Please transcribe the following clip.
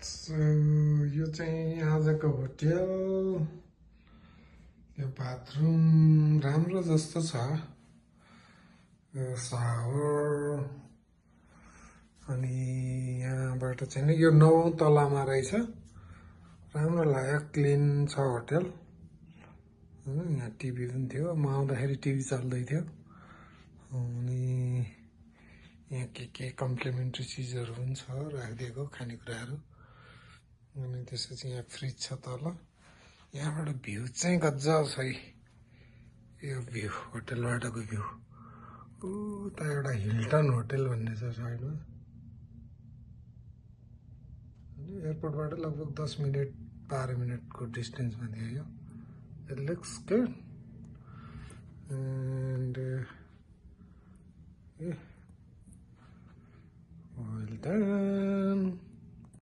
So यो चाहिँ आजको होटल यो बाथरुम राम्रो जस्तो छ यो सावर अनि यहाँबाट चाहिँ यो 9औं तलामा रहेछ राम्रो लाग्यो क्लिन छ होटल यहाँ टिभी पनि थियो म आउँदाखेरि टिभी चल्दै थियो अनि यहाँ के कम्प्लिमेन्ट्री चिजहरु पनि छ राखिदिएको खानेकुराहरु अनि त्यसपछि यहाँ फ्रिज छ तल यहाँबाट भ्यू चाहिँ गजब छ है यो भ्यू होटलबाटको भ्यू उता एउटा हिल्टन होटल भन्ने छ साइडमा एयरपोर्टबाट लगभग 10 मिनेट 12 मिनेटको डिस्टेन्समा थियो यो it looks good and well done